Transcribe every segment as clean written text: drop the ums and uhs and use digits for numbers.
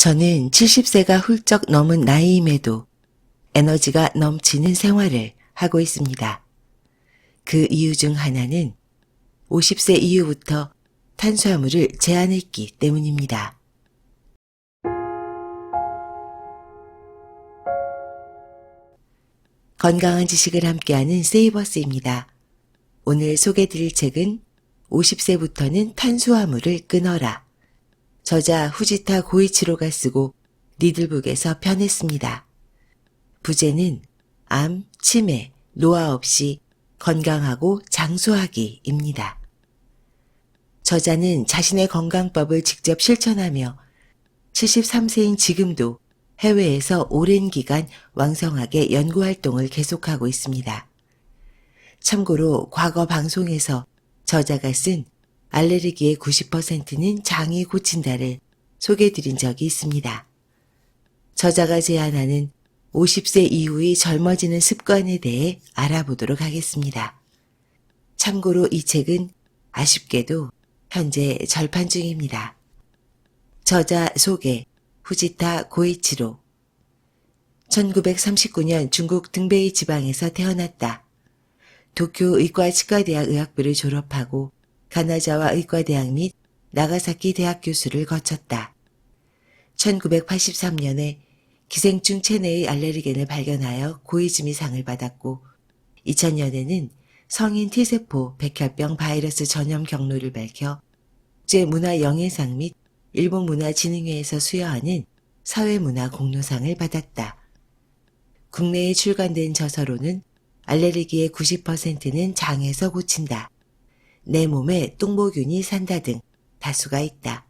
저는 70세가 훌쩍 넘은 나이임에도 에너지가 넘치는 생활을 하고 있습니다. 그 이유 중 하나는 50세 이후부터 탄수화물을 제한했기 때문입니다. 건강한 지식을 함께하는 세이버스입니다. 오늘 소개드릴 책은 50세부터는 탄수화물을 끊어라. 저자 후지타 고이치로가 쓰고 니들북에서 편했습니다. 부제는 암, 치매, 노화 없이 건강하고 장수하기입니다. 저자는 자신의 건강법을 직접 실천하며 73세인 지금도 해외에서 오랜 기간 왕성하게 연구활동을 계속하고 있습니다. 참고로 과거 방송에서 저자가 쓴 알레르기의 90%는 장이 고친다를 소개해드린 적이 있습니다. 저자가 제안하는 50세 이후의 젊어지는 습관에 대해 알아보도록 하겠습니다. 참고로 이 책은 아쉽게도 현재 절판 중입니다. 저자 소개, 후지타 고이치로. 1939년 중국 등베이 지방에서 태어났다. 도쿄 의과치과대학 의학부를 졸업하고 가나자와 의과대학 및 나가사키 대학 교수를 거쳤다. 1983년에 기생충 체내의 알레르겐을 발견하여 고이즈미상을 받았고 2000년에는 성인 T세포 백혈병 바이러스 전염 경로를 밝혀 국제문화영예상 및 일본문화진흥회에서 수여하는 사회문화 공로상을 받았다. 국내에 출간된 저서로는 알레르기의 90%는 장에서 고친다. 내 몸에 똥보균이 산다 등 다수가 있다.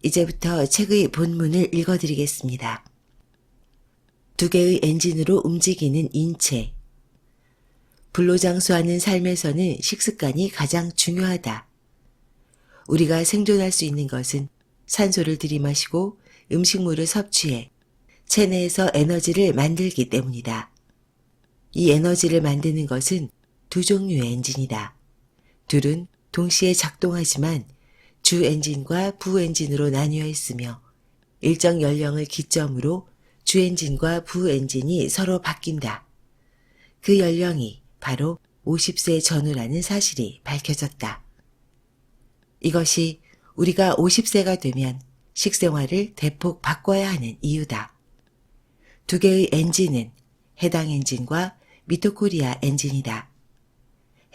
이제부터 책의 본문을 읽어드리겠습니다. 두 개의 엔진으로 움직이는 인체. 불로장수하는 삶에서는 식습관이 가장 중요하다. 우리가 생존할 수 있는 것은 산소를 들이마시고 음식물을 섭취해 체내에서 에너지를 만들기 때문이다. 이 에너지를 만드는 것은 두 종류의 엔진이다. 둘은 동시에 작동하지만 주 엔진과 부 엔진으로 나뉘어 있으며 일정 연령을 기점으로 주 엔진과 부 엔진이 서로 바뀐다. 그 연령이 바로 50세 전후라는 사실이 밝혀졌다. 이것이 우리가 50세가 되면 식생활을 대폭 바꿔야 하는 이유다. 두 개의 엔진은 해당 엔진과 미토코리아 엔진이다.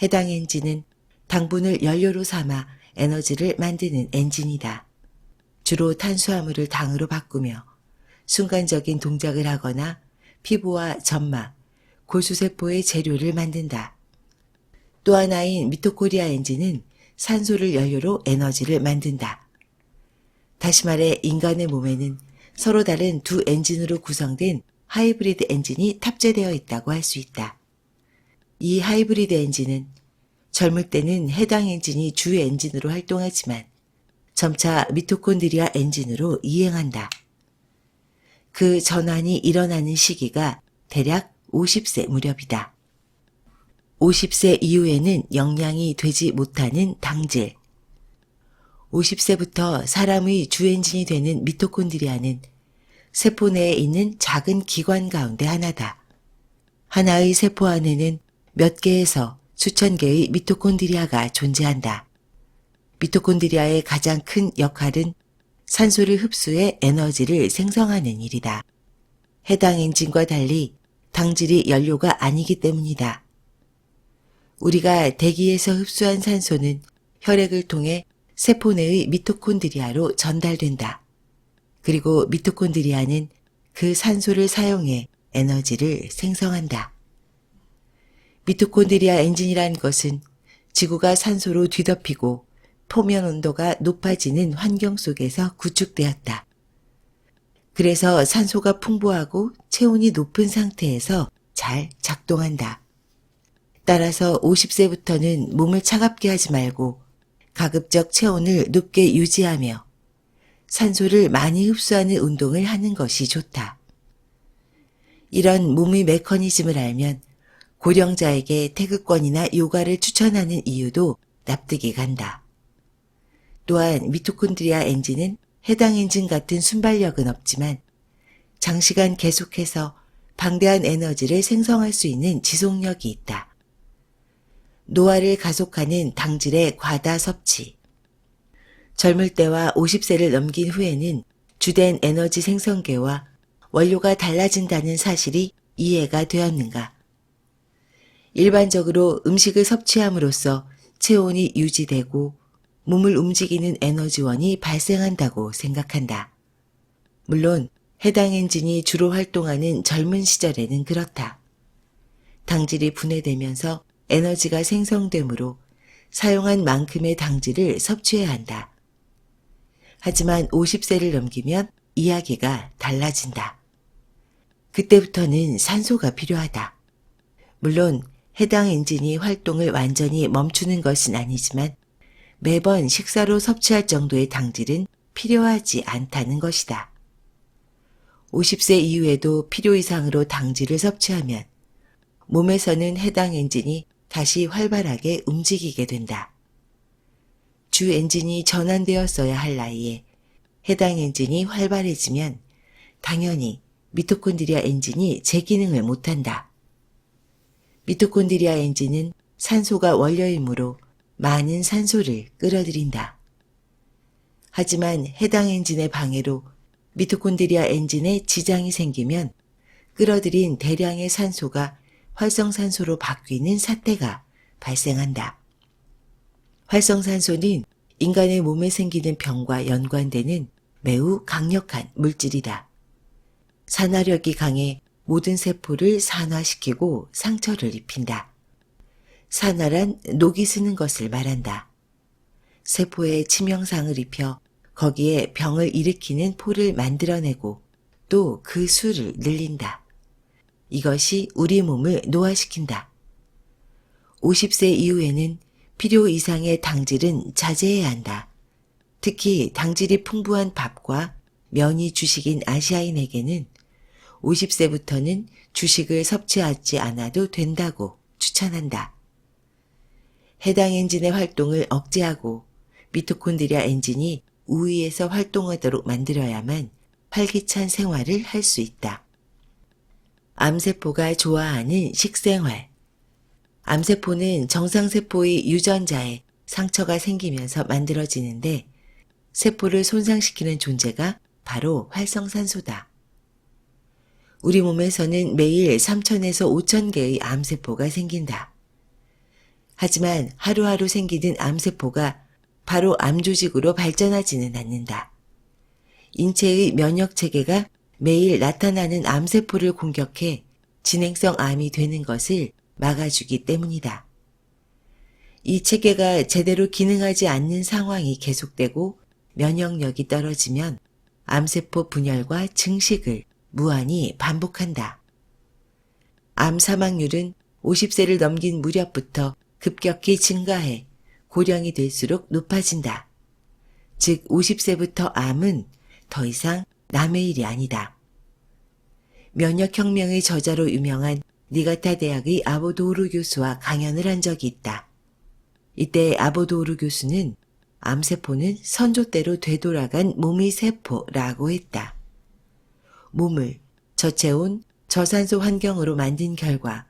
해당 엔진은 당분을 연료로 삼아 에너지를 만드는 엔진이다. 주로 탄수화물을 당으로 바꾸며 순간적인 동작을 하거나 피부와 점막, 골수세포의 재료를 만든다. 또 하나인 미토코리아 엔진은 산소를 연료로 에너지를 만든다. 다시 말해 인간의 몸에는 서로 다른 두 엔진으로 구성된 하이브리드 엔진이 탑재되어 있다고 할 수 있다. 이 하이브리드 엔진은 젊을 때는 해당 엔진이 주 엔진으로 활동하지만 점차 미토콘드리아 엔진으로 이행한다. 그 전환이 일어나는 시기가 대략 50세 무렵이다. 50세 이후에는 영양이 되지 못하는 당질. 50세부터 사람의 주 엔진이 되는 미토콘드리아는 세포 내에 있는 작은 기관 가운데 하나다. 하나의 세포 안에는 몇 개에서 수천 개의 미토콘드리아가 존재한다. 미토콘드리아의 가장 큰 역할은 산소를 흡수해 에너지를 생성하는 일이다. 해당 엔진과 달리 당질이 연료가 아니기 때문이다. 우리가 대기에서 흡수한 산소는 혈액을 통해 세포 내의 미토콘드리아로 전달된다. 그리고 미토콘드리아는 그 산소를 사용해 에너지를 생성한다. 미토콘드리아 엔진이란 것은 지구가 산소로 뒤덮이고 표면 온도가 높아지는 환경 속에서 구축되었다. 그래서 산소가 풍부하고 체온이 높은 상태에서 잘 작동한다. 따라서 50세부터는 몸을 차갑게 하지 말고 가급적 체온을 높게 유지하며 산소를 많이 흡수하는 운동을 하는 것이 좋다. 이런 몸의 메커니즘을 알면 고령자에게 태극권이나 요가를 추천하는 이유도 납득이 간다. 또한 미토콘드리아 엔진은 해당 엔진 같은 순발력은 없지만 장시간 계속해서 방대한 에너지를 생성할 수 있는 지속력이 있다. 노화를 가속하는 당질의 과다 섭취. 젊을 때와 50세를 넘긴 후에는 주된 에너지 생성계와 원료가 달라진다는 사실이 이해가 되었는가? 일반적으로 음식을 섭취함으로써 체온이 유지되고 몸을 움직이는 에너지원이 발생한다고 생각한다. 물론 해당 엔진이 주로 활동하는 젊은 시절에는 그렇다. 당질이 분해되면서 에너지가 생성되므로 사용한 만큼의 당질을 섭취해야 한다. 하지만 50세를 넘기면 이야기가 달라진다. 그때부터는 산소가 필요하다. 물론 해당 엔진이 활동을 완전히 멈추는 것은 아니지만 매번 식사로 섭취할 정도의 당질은 필요하지 않다는 것이다. 50세 이후에도 필요 이상으로 당질을 섭취하면 몸에서는 해당 엔진이 다시 활발하게 움직이게 된다. 주 엔진이 전환되었어야 할 나이에 해당 엔진이 활발해지면 당연히 미토콘드리아 엔진이 제 기능을 못한다. 미토콘드리아 엔진은 산소가 원료이므로 많은 산소를 끌어들인다. 하지만 해당 엔진의 방해로 미토콘드리아 엔진에 지장이 생기면 끌어들인 대량의 산소가 활성산소로 바뀌는 사태가 발생한다. 활성산소는 인간의 몸에 생기는 병과 연관되는 매우 강력한 물질이다. 산화력이 강해 모든 세포를 산화시키고 상처를 입힌다. 산화란 녹이 스는 것을 말한다. 세포에 치명상을 입혀 거기에 병을 일으키는 포를 만들어내고 또 그 수를 늘린다. 이것이 우리 몸을 노화시킨다. 50세 이후에는 필요 이상의 당질은 자제해야 한다. 특히 당질이 풍부한 밥과 면이 주식인 아시아인에게는 50세부터는 주식을 섭취하지 않아도 된다고 추천한다. 해당 엔진의 활동을 억제하고 미토콘드리아 엔진이 우위에서 활동하도록 만들어야만 활기찬 생활을 할 수 있다. 암세포가 좋아하는 식생활. 암세포는 정상세포의 유전자에 상처가 생기면서 만들어지는데 세포를 손상시키는 존재가 바로 활성산소다. 우리 몸에서는 매일 3,000에서 5,000개의 암세포가 생긴다. 하지만 하루하루 생기는 암세포가 바로 암조직으로 발전하지는 않는다. 인체의 면역체계가 매일 나타나는 암세포를 공격해 진행성 암이 되는 것을 막아주기 때문이다. 이 체계가 제대로 기능하지 않는 상황이 계속되고 면역력이 떨어지면 암세포 분열과 증식을 무한히 반복한다. 암 사망률은 50세를 넘긴 무렵부터 급격히 증가해 고령이 될수록 높아진다. 즉 50세부터 암은 더 이상 남의 일이 아니다. 면역혁명의 저자로 유명한 니가타 대학의 아보도우루 교수와 강연을 한 적이 있다. 이때 아보도우루 교수는 암세포는 선조대로 되돌아간 몸의 세포라고 했다. 몸을 저체온, 저산소 환경으로 만든 결과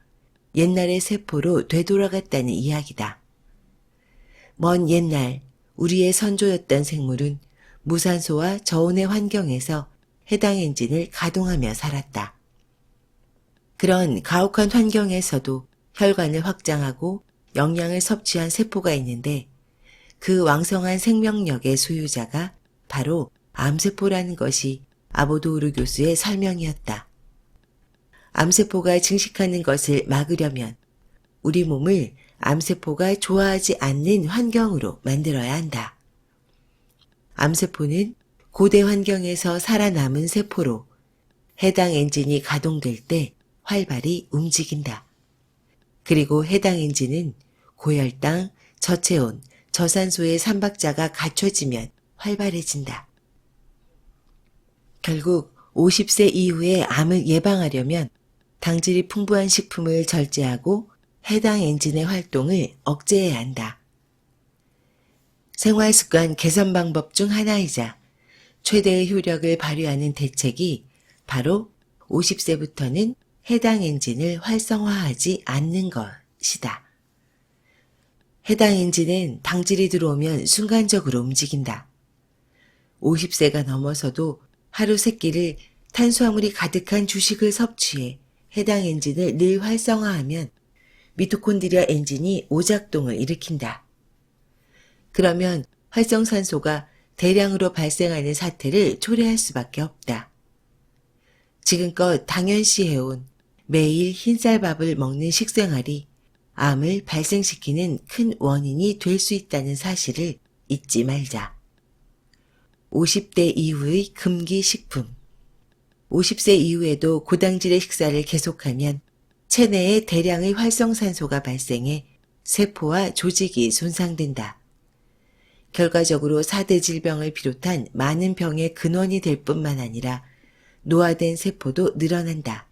옛날의 세포로 되돌아갔다는 이야기다. 먼 옛날 우리의 선조였던 생물은 무산소와 저온의 환경에서 해당 엔진을 가동하며 살았다. 그런 가혹한 환경에서도 혈관을 확장하고 영양을 섭취한 세포가 있는데 그 왕성한 생명력의 소유자가 바로 암세포라는 것이 아보도우루 교수의 설명이었다. 암세포가 증식하는 것을 막으려면 우리 몸을 암세포가 좋아하지 않는 환경으로 만들어야 한다. 암세포는 고대 환경에서 살아남은 세포로 해당 엔진이 가동될 때 활발히 움직인다. 그리고 해당 엔진은 고혈당, 저체온, 저산소의 삼박자가 갖춰지면 활발해진다. 결국 50세 이후에 암을 예방하려면 당질이 풍부한 식품을 절제하고 해당 엔진의 활동을 억제해야 한다. 생활습관 개선 방법 중 하나이자 최대의 효력을 발휘하는 대책이 바로 50세부터는 해당 엔진을 활성화하지 않는 것이다. 해당 엔진은 당질이 들어오면 순간적으로 움직인다. 50세가 넘어서도 하루 3끼를 탄수화물이 가득한 주식을 섭취해 해당 엔진을 늘 활성화하면 미토콘드리아 엔진이 오작동을 일으킨다. 그러면 활성산소가 대량으로 발생하는 사태를 초래할 수밖에 없다. 지금껏 당연시해온 매일 흰쌀밥을 먹는 식생활이 암을 발생시키는 큰 원인이 될 수 있다는 사실을 잊지 말자. 50대 이후의 금기 식품. 50세 이후에도 고당질의 식사를 계속하면 체내에 대량의 활성산소가 발생해 세포와 조직이 손상된다. 결과적으로 4대 질병을 비롯한 많은 병의 근원이 될 뿐만 아니라 노화된 세포도 늘어난다.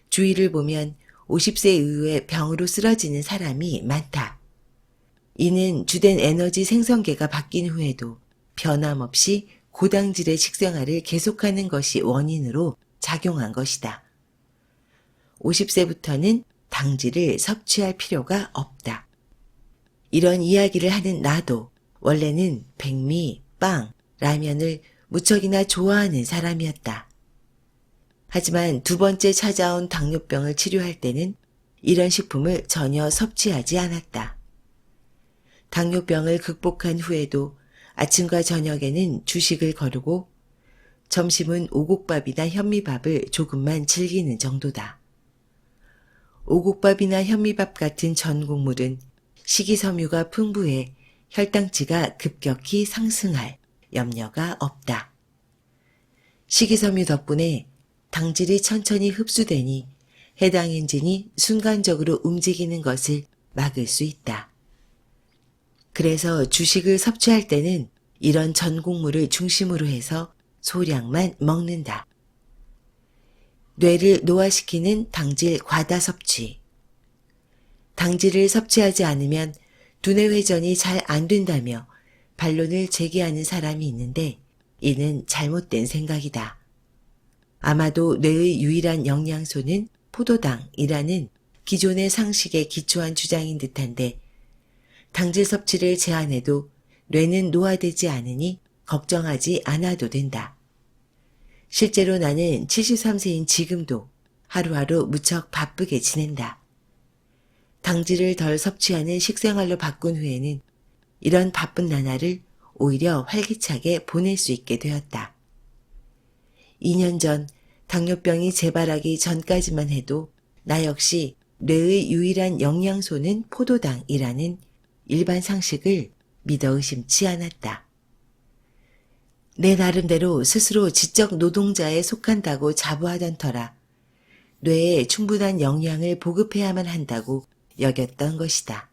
주위를 보면 50세 이후에 병으로 쓰러지는 사람이 많다. 이는 주된 에너지 생성계가 바뀐 후에도 변함없이 고당질의 식생활을 계속하는 것이 원인으로 작용한 것이다. 50세부터는 당질을 섭취할 필요가 없다. 이런 이야기를 하는 나도 원래는 백미, 빵, 라면을 무척이나 좋아하는 사람이었다. 하지만 2번째 찾아온 당뇨병을 치료할 때는 이런 식품을 전혀 섭취하지 않았다. 당뇨병을 극복한 후에도 아침과 저녁에는 주식을 거르고 점심은 오곡밥이나 현미밥을 조금만 즐기는 정도다. 오곡밥이나 현미밥 같은 전곡물은 식이섬유가 풍부해 혈당치가 급격히 상승할 염려가 없다. 식이섬유 덕분에 당질이 천천히 흡수되니 해당 엔진이 순간적으로 움직이는 것을 막을 수 있다. 그래서 주식을 섭취할 때는 이런 전곡물을 중심으로 해서 소량만 먹는다. 뇌를 노화시키는 당질 과다 섭취. 당질을 섭취하지 않으면 두뇌 회전이 잘 안 된다며 반론을 제기하는 사람이 있는데 이는 잘못된 생각이다. 아마도 뇌의 유일한 영양소는 포도당이라는 기존의 상식에 기초한 주장인 듯한데 당질 섭취를 제한해도 뇌는 노화되지 않으니 걱정하지 않아도 된다. 실제로 나는 73세인 지금도 하루하루 무척 바쁘게 지낸다. 당질을 덜 섭취하는 식생활로 바꾼 후에는 이런 바쁜 나날을 오히려 활기차게 보낼 수 있게 되었다. 2년 전 당뇨병이 재발하기 전까지만 해도 나 역시 뇌의 유일한 영양소는 포도당이라는 일반 상식을 믿어 의심치 않았다. 내 나름대로 스스로 지적 노동자에 속한다고 자부하던 터라 뇌에 충분한 영양을 보급해야만 한다고 여겼던 것이다.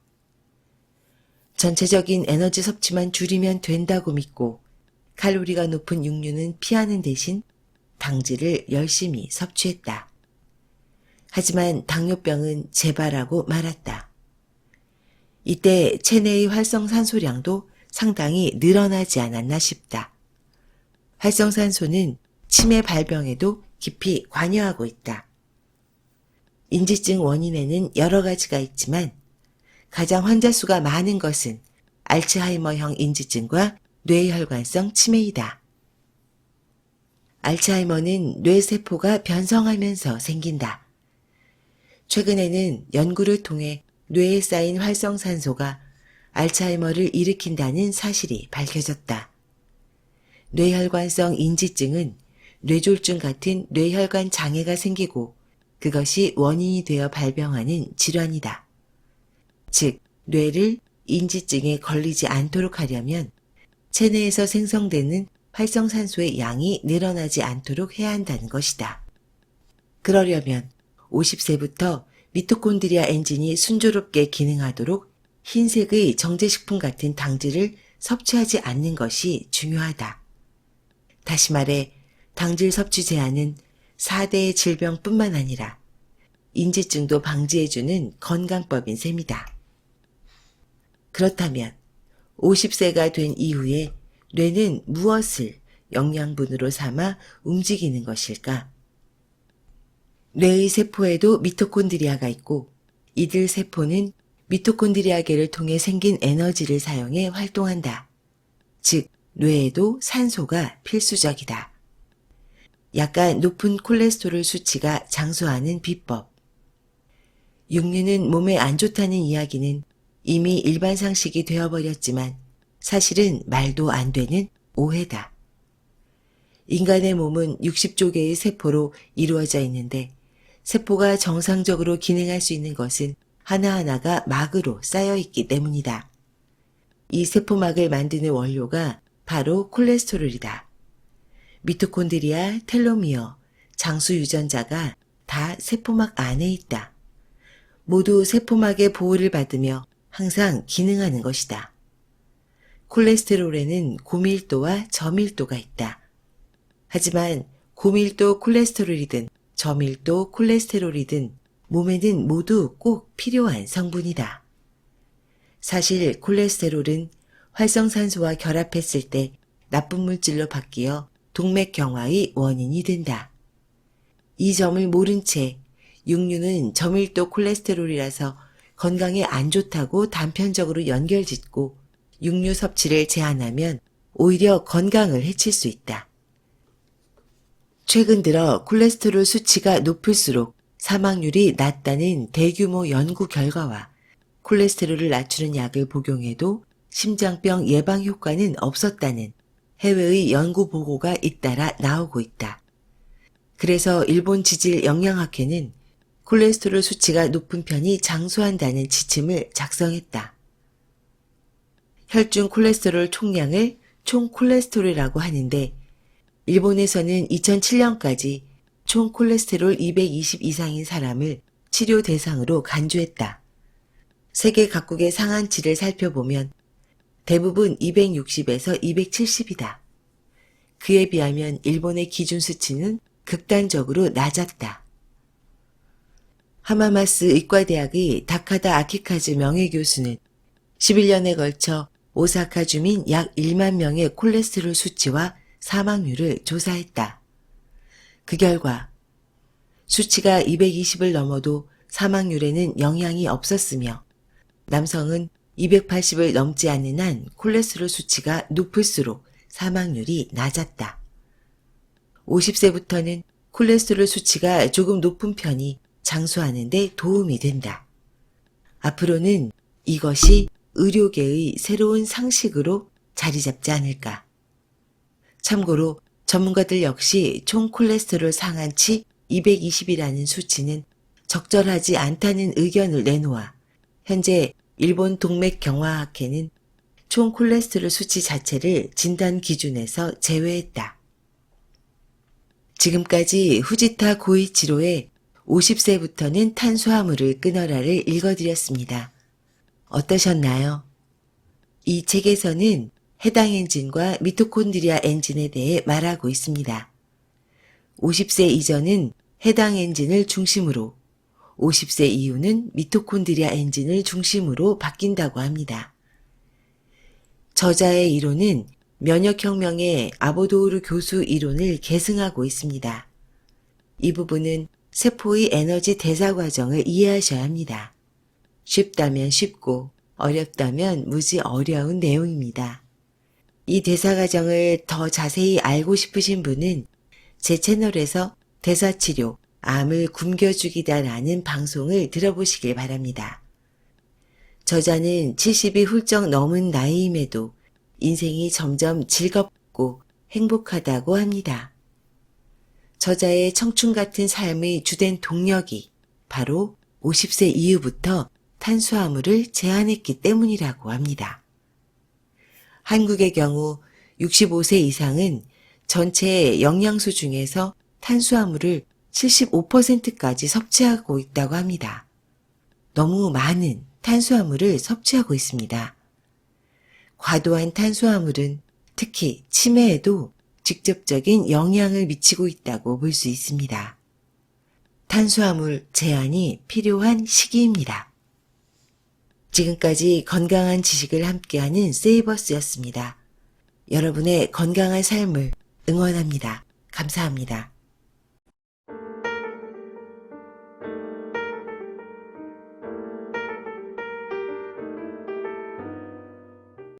전체적인 에너지 섭취만 줄이면 된다고 믿고 칼로리가 높은 육류는 피하는 대신 당질을 열심히 섭취했다. 하지만 당뇨병은 재발하고 말았다. 이때 체내의 활성산소량도 상당히 늘어나지 않았나 싶다. 활성산소는 치매 발병에도 깊이 관여하고 있다. 인지증 원인에는 여러 가지가 있지만 가장 환자 수가 많은 것은 알츠하이머형 인지증과 뇌혈관성 치매이다. 알츠하이머는 뇌세포가 변성하면서 생긴다. 최근에는 연구를 통해 뇌에 쌓인 활성산소가 알츠하이머를 일으킨다는 사실이 밝혀졌다. 뇌혈관성 인지증은 뇌졸중 같은 뇌혈관 장애가 생기고 그것이 원인이 되어 발병하는 질환이다. 즉, 뇌를 인지증에 걸리지 않도록 하려면 체내에서 생성되는 활성산소의 양이 늘어나지 않도록 해야 한다는 것이다. 그러려면 50세부터 미토콘드리아 엔진이 순조롭게 기능하도록 흰색의 정제식품 같은 당질을 섭취하지 않는 것이 중요하다. 다시 말해 당질 섭취 제한은 4대의 질병뿐만 아니라 인지증도 방지해주는 건강법인 셈이다. 그렇다면 50세가 된 이후에 뇌는 무엇을 영양분으로 삼아 움직이는 것일까? 뇌의 세포에도 미토콘드리아가 있고 이들 세포는 미토콘드리아계를 통해 생긴 에너지를 사용해 활동한다. 즉, 뇌에도 산소가 필수적이다. 약간 높은 콜레스테롤 수치가 장수하는 비법. 육류는 몸에 안 좋다는 이야기는 이미 일반 상식이 되어버렸지만 사실은 말도 안 되는 오해다. 인간의 몸은 60조 개의 세포로 이루어져 있는데 세포가 정상적으로 기능할 수 있는 것은 하나하나가 막으로 쌓여있기 때문이다. 이 세포막을 만드는 원료가 바로 콜레스테롤이다. 미토콘드리아, 텔로미어, 장수 유전자가 다 세포막 안에 있다. 모두 세포막의 보호를 받으며 항상 기능하는 것이다. 콜레스테롤에는 고밀도와 저밀도가 있다. 하지만 고밀도 콜레스테롤이든 저밀도 콜레스테롤이든 몸에는 모두 꼭 필요한 성분이다. 사실 콜레스테롤은 활성산소와 결합했을 때 나쁜 물질로 바뀌어 동맥경화의 원인이 된다. 이 점을 모른 채 육류는 저밀도 콜레스테롤이라서 건강에 안 좋다고 단편적으로 연결짓고 육류 섭취를 제한하면 오히려 건강을 해칠 수 있다. 최근 들어 콜레스테롤 수치가 높을수록 사망률이 낮다는 대규모 연구 결과와 콜레스테롤을 낮추는 약을 복용해도 심장병 예방 효과는 없었다는 해외의 연구 보고가 잇따라 나오고 있다. 그래서 일본 지질 영양학회는 콜레스테롤 수치가 높은 편이 장수한다는 지침을 작성했다. 혈중 콜레스테롤 총량을 총 콜레스테롤이라고 하는데 일본에서는 2007년까지 총 콜레스테롤 220 이상인 사람을 치료 대상으로 간주했다. 세계 각국의 상한치를 살펴보면 대부분 260에서 270이다. 그에 비하면 일본의 기준 수치는 극단적으로 낮았다. 하마마스 의과대학의 다카다 아키카즈 명예교수는 11년에 걸쳐 오사카 주민 약 1만 명의 콜레스테롤 수치와 사망률을 조사했다. 그 결과 수치가 220을 넘어도 사망률에는 영향이 없었으며 남성은 280을 넘지 않는 한 콜레스테롤 수치가 높을수록 사망률이 낮았다. 50세부터는 콜레스테롤 수치가 조금 높은 편이 장수하는 데 도움이 된다. 앞으로는 이것이 의료계의 새로운 상식으로 자리 잡지 않을까. 참고로 전문가들 역시 총 콜레스테롤 상한치 220이라는 수치는 적절하지 않다는 의견을 내놓아 현재 일본 동맥경화학회는 총 콜레스테롤 수치 자체를 진단 기준에서 제외했다. 지금까지 후지타 고이치로의 50세부터는 탄수화물을 끊어라를 읽어드렸습니다. 어떠셨나요? 이 책에서는 해당 엔진과 미토콘드리아 엔진에 대해 말하고 있습니다. 50세 이전은 해당 엔진을 중심으로, 50세 이후는 미토콘드리아 엔진을 중심으로 바뀐다고 합니다. 저자의 이론은 면역혁명의 아보도우르 교수 이론을 계승하고 있습니다. 이 부분은 세포의 에너지 대사 과정을 이해하셔야 합니다. 쉽다면 쉽고 어렵다면 무지 어려운 내용입니다. 이 대사 과정을 더 자세히 알고 싶으신 분은 제 채널에서 대사치료, 암을 굶겨주기다라는 방송을 들어보시길 바랍니다. 저자는 70이 훌쩍 넘은 나이임에도 인생이 점점 즐겁고 행복하다고 합니다. 저자의 청춘 같은 삶의 주된 동력이 바로 50세 이후부터 탄수화물을 제한했기 때문이라고 합니다. 한국의 경우 65세 이상은 전체 영양소 중에서 탄수화물을 75%까지 섭취하고 있다고 합니다. 너무 많은 탄수화물을 섭취하고 있습니다. 과도한 탄수화물은 특히 치매에도 직접적인 영향을 미치고 있다고 볼 수 있습니다. 탄수화물 제한이 필요한 시기입니다. 지금까지 건강한 지식을 함께하는 세이버스였습니다. 여러분의 건강한 삶을 응원합니다. 감사합니다.